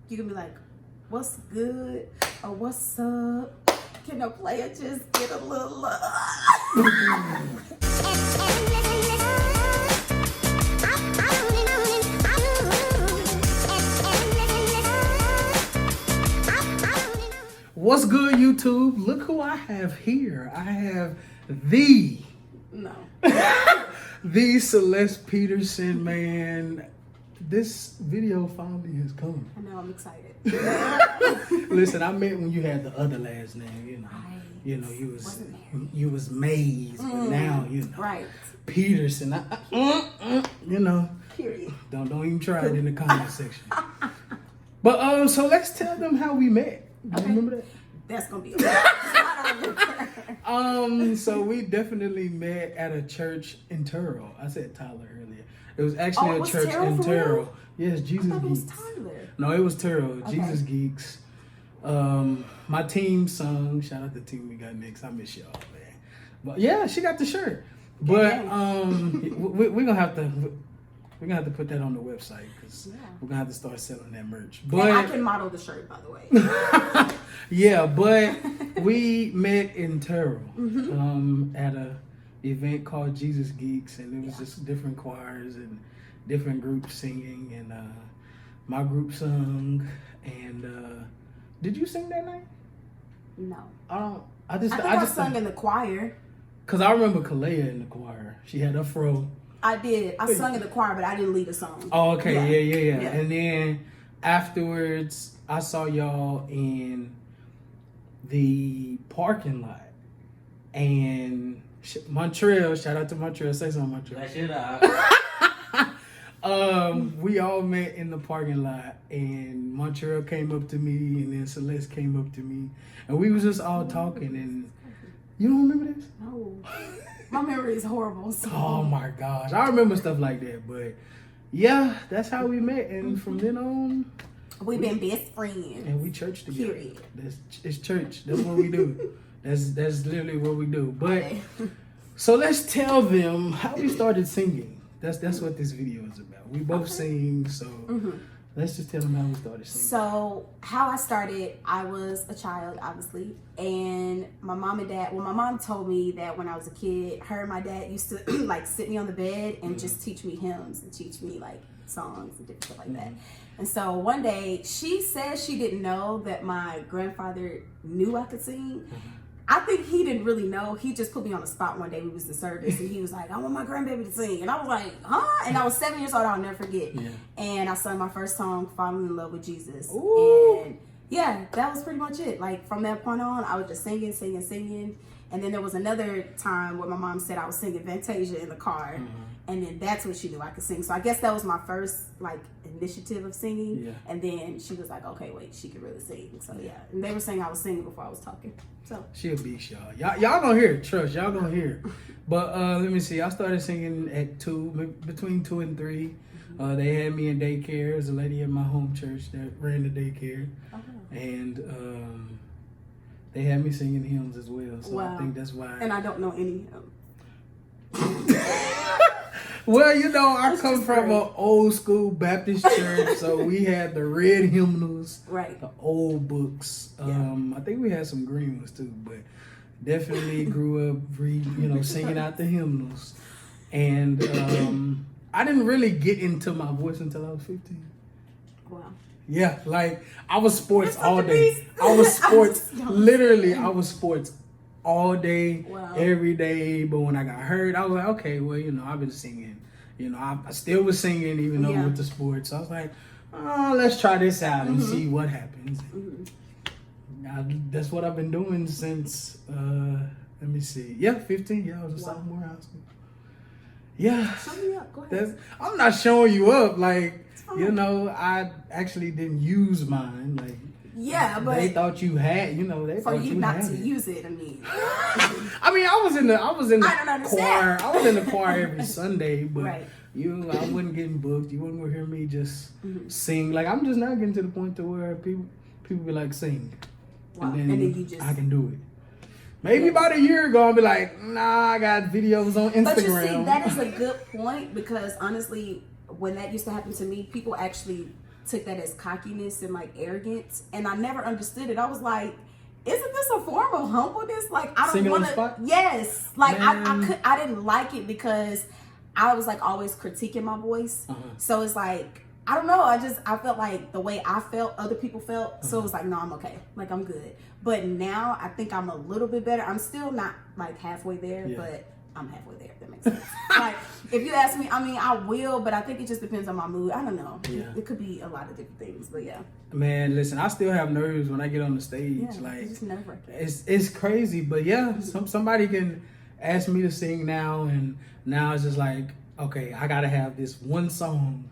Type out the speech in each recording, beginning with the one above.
You can be like, what's good? Or what's up? Can a player just get a little love? What's good, YouTube? Look who I have here. I have the Celeste Peterson, man. This video finally has come. I know, I'm excited. Listen, I met when you had the other last name, you know. Right. You know, you was Mays, but now, you know. Right. Peterson. You know. Period. Don't even try it in the comment section. But so let's tell them how we met. Do you remember that? That's gonna be so we definitely met at a church in Terrell. I said Tyler earlier. It was actually a church in Terrell. Yes, Jesus I thought Geeks. it was Tyler. No, it was Terrell. Okay. Jesus Geeks. My team sung. Shout out to the team we got next. I miss y'all, man. But yeah, she got the shirt. But we're gonna have to put that on the website because we're gonna have to start selling that merch. But and I can model the shirt, by the way. yeah, but we met in Terrell at a event called Jesus Geeks, and it was just different choirs and different groups singing, and my group sung. And did you sing that night? No. I just sung in the choir. Cause I remember Kalea in the choir. She had a fro. I did. I sung in the choir, but I didn't lead a song. Oh, okay. Yeah. And then afterwards, I saw y'all in the parking lot. And Montreal, shout out to Montreal. Say something, Montreal. That shit up. We all met in the parking lot, and Montreal came up to me, and then Celeste came up to me, and we was just all talking. And you don't remember this? No. My memory is horrible. So. Oh my gosh. I remember stuff like that, but yeah, that's how we met, and from then on we've been best friends. And we church together. Period. It's church. That's what we do. That's literally what we do. But so let's tell them how we started singing. That's what this video is about. We both sing, so let's just tell them how we started singing. So how I started, I was a child, obviously, and my mom and dad. Well, my mom told me that when I was a kid, her and my dad used to like sit me on the bed and just teach me hymns and teach me like songs and different stuff like that. And so one day, she said she didn't know that my grandfather knew I could sing. I think he didn't really know. He just put me on the spot one day. We was in service, and he was like, "I want my grandbaby to sing," and I was like, "Huh?" And I was 7 years old. I'll never forget. Yeah. And I sung my first song, "Falling in Love with Jesus." Ooh. And yeah, that was pretty much it. Like from that point on, I was just singing. And then there was another time where my mom said I was singing Fantasia in the car, and then that's when she knew I could sing. So I guess that was my first like initiative of singing. Yeah. And then she was like, "Okay, wait, she could really sing." So yeah, and they were saying I was singing before I was talking. So she'll beat y'all. Y'all gonna hear it. Trust y'all gonna hear it. But let me see. I started singing at between 2 and 3. They had me in daycare. There's a lady at my home church that ran the daycare, and they had me singing hymns as well. So I think that's why. And I don't know any hymns. Well, you know, I come from an old school Baptist church, so we had the red hymnals, the old books. I think we had some green ones too, but definitely grew up, singing out the hymnals. And I didn't really get into my voice until I was 15. Wow. Yeah, like I was sports all day. I was sports, literally, I was sports all day, every day. But when I got hurt, I was like, okay, well, I've been singing. I still was singing even though with the sports. So I was like, oh, let's try this out and see what happens. That's what I've been doing since, let me see. Yeah, 15. Yeah, I was a sophomore in high school. Yeah. Show me up. Go ahead. I'm not showing you up. Like, I actually didn't use mine. Like, yeah, but they thought you had, they for thought you not to use it. I mean, I was in the choir. I was in the choir every Sunday, but I wasn't getting booked. You wouldn't hear me just sing. Like I'm just not getting to the point to where people be like sing, and then you just I can do it. Maybe about a year ago, I'll be like, nah, I got videos on Instagram. But you see, that is a good point because honestly, when that used to happen to me, people actually took that as cockiness and like arrogance, and I never understood it. I was like, isn't this a form of humbleness? Like, I don't want to. Yes, like I didn't like it because I was like always critiquing my voice. So it's like, I don't know. I felt like the way I felt, other people felt. So it was like, no, I'm okay. Like, I'm good. But now I think I'm a little bit better. I'm still not like halfway there, but I'm halfway there, if that makes sense. Like, if you ask me, I mean, I will, but I think it just depends on my mood. I don't know. Yeah. It could be a lot of different things, but yeah. Man, listen, I still have nerves when I get on the stage. Yeah, like, it's just nerve-wracking. It's crazy, but yeah, somebody can ask me to sing now, and now it's just like, okay, I gotta have this one song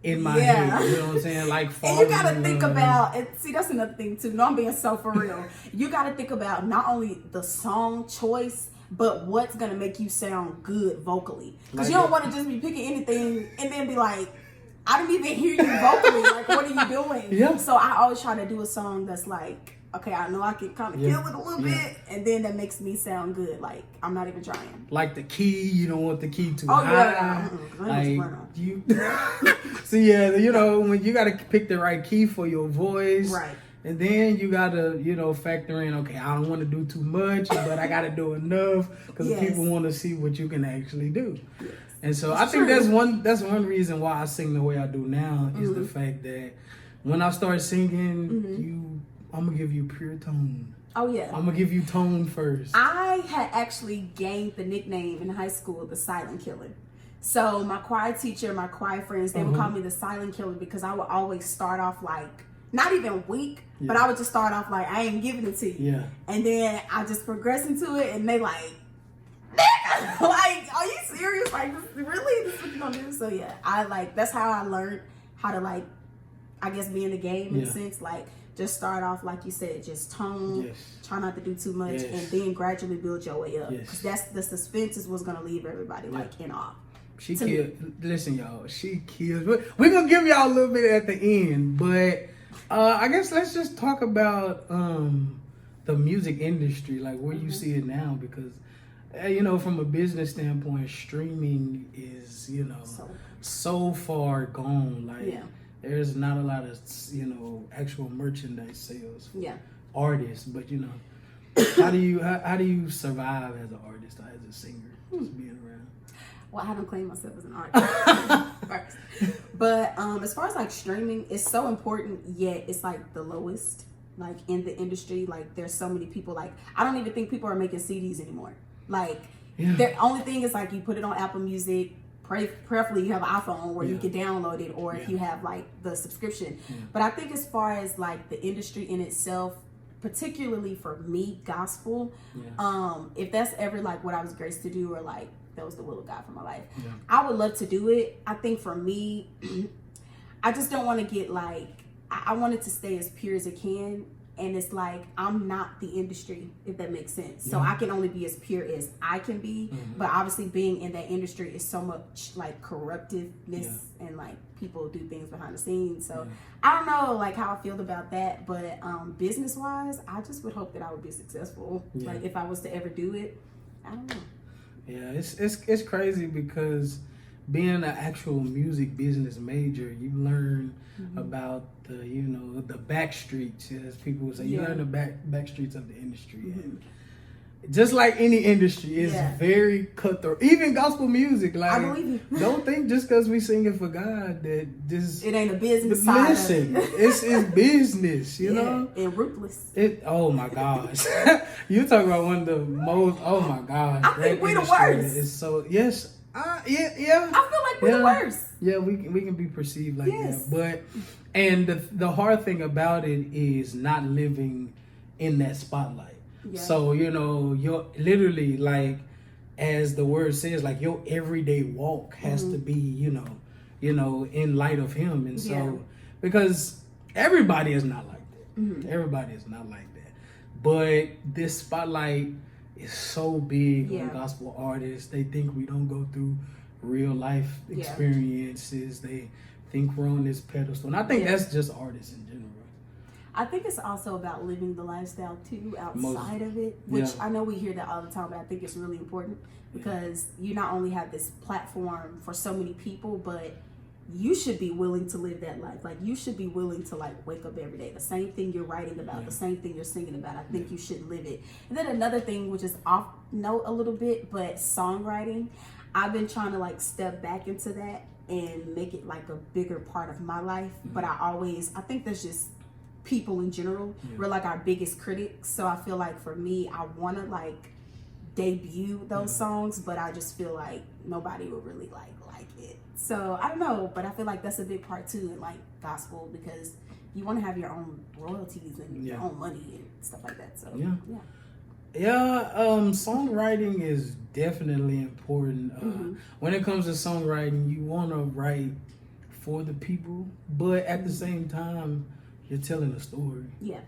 in my head, you know what I'm saying? Like, and you gotta think about, and see, that's another thing too. No, I'm being so for real. You gotta think about not only the song choice, but what's gonna make you sound good vocally. Because you don't want to just be picking anything and then be like, I didn't even hear you vocally. Like, what are you doing? Yeah. So I always try to do a song that's like, okay, I know I can kind of kill it a little bit, and then that makes me sound good. Like, I'm not even trying. Like the key, you don't want the key too high. Like, you. So yeah, you know, when you got to pick the right key for your voice, right? And then you got to, you know, factor in, okay, I don't want to do too much, but I got to do enough because people want to see what you can actually do. Yes. And so I think that's one reason why I sing the way I do now is the fact that when I start singing, I'm gonna give you pure tone. Oh yeah. I'm gonna give you tone first. I had actually gained the nickname in high school, the Silent Killer. So my choir teacher, my choir friends, they would call me the Silent Killer because I would always start off like, not even weak, but I would just start off like, I ain't giving it to you. Yeah. And then I just progress into it, and they like, nigga, like, are you serious? Like, really? This is what you gonna do? So yeah, that's how I learned how to, like, I guess, be in the game in a sense, like, just start off, like you said, just tone, try not to do too much, and then gradually build your way up. Because that's the suspense is what's going to leave everybody, like, in awe. She killed. Listen, y'all, she kills. We're going to give y'all a little bit at the end, but I guess let's just talk about the music industry, like where you see it now, because, you know, from a business standpoint, streaming is, you know, so far gone. Like, there's not a lot of, you know, actual merchandise sales for artists, but, you know, how do you survive as an artist or as a singer, just being around? Well, I don't claim myself as an artist first, but as far as like streaming, it's so important. Yet it's like the lowest, like, in the industry. Like, there's so many people. Like, I don't even think people are making CDs anymore. Like, the only thing is like you put it on Apple Music. Preferably you have an iPhone where you can download it, or if you have like the subscription. But I think as far as like the industry in itself, particularly for me, gospel, if that's ever like what I was graced to do, or like that was the will of God for my life, I would love to do it. I think for me, I just don't want to get like, I want it to stay as pure as it can. And it's like, I'm not the industry, if that makes sense. So I can only be as pure as I can be. But obviously being in that industry is so much like corruptiveness and like people do things behind the scenes. So I don't know like how I feel about that. But business wise, I just would hope that I would be successful. Like if I was to ever do it, I don't know. Yeah, it's crazy because being an actual music business major, you learn about the, you know, the back streets, as people would say. You learn the back streets of the industry. And just like any industry, it's very cutthroat. Even gospel music, like, I believe you. Don't think just because we singing for God that this it ain't a business side. Listen, it's business, you know, and ruthless. Oh my gosh, you talk about one of the most. Oh my gosh, I think we're the worst. It's so I feel like we're the worst. Yeah, we can be perceived like that, but and the hard thing about it is not living in that spotlight. Yeah. So, you know, you're literally like, as the word says, like your everyday walk has to be, you know, in light of Him, and so because everybody is not like that. Everybody is not like that, but this spotlight is so big on gospel artists. They think we don't go through real life experiences. They think we're on this pedestal, and I think that's just artists in general. I think it's also about living the lifestyle too outside of it, which I know we hear that all the time, but I think it's really important because you not only have this platform for so many people, but you should be willing to live that life. Like, you should be willing to like wake up every day. The same thing you're writing about, the same thing you're singing about. I think you should live it. And then another thing, which is off note a little bit, but songwriting, I've been trying to like step back into that and make it like a bigger part of my life. But I think that's just people in general. We're like our biggest critics. So I feel like for me, I want to like debut those songs, but I just feel like nobody will really like it. So I don't know, but I feel like that's a big part too in like gospel, because you want to have your own royalties and your own money and stuff like that. So songwriting is definitely important. When it comes to songwriting, you want to write for the people, but at the same time, you're telling a story. Yeah.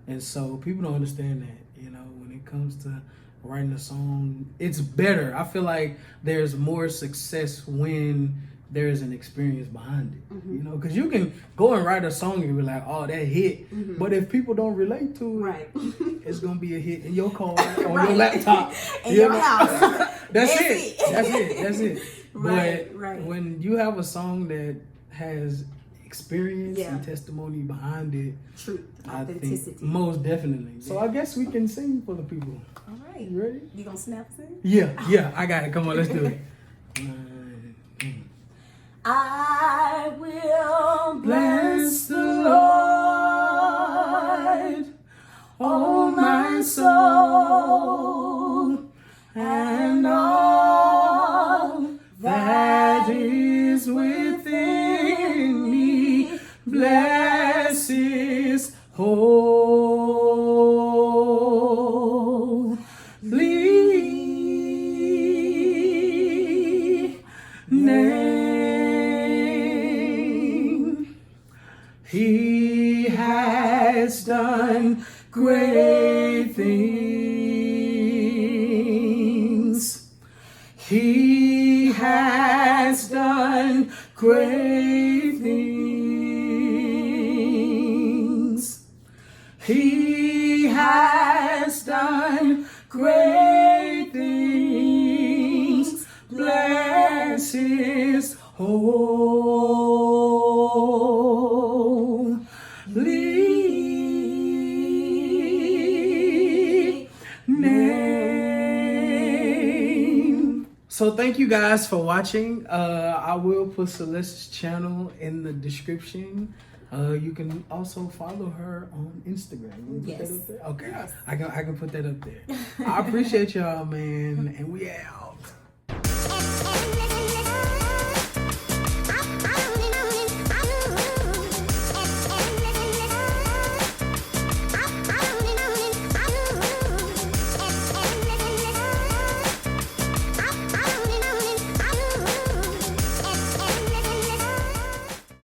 And so people don't understand that, you know, when it comes to writing a song, it's better. I feel like there's more success when there's an experience behind it, you know, because you can go and write a song and be like, oh, that hit. But if people don't relate to it, it's going to be a hit in your car, on your laptop. In your house. That's it. But when you have a song that has experience and testimony behind it, truth, authenticity, I think most definitely. So I guess we can sing for the people. All right. You ready? You gonna snap sing? Yeah, I got it. Come on, let's do it. I will bless the Lord, oh my soul, and all that is within me. Bless His holy name. He has done great things. He has done great things. He has done great things. Bless His name. So thank you guys for watching. I will put Celest'E's channel in the description. You can also follow her on Instagram. Yes. Okay, yes. I can put that up there. I appreciate y'all, man, and we out.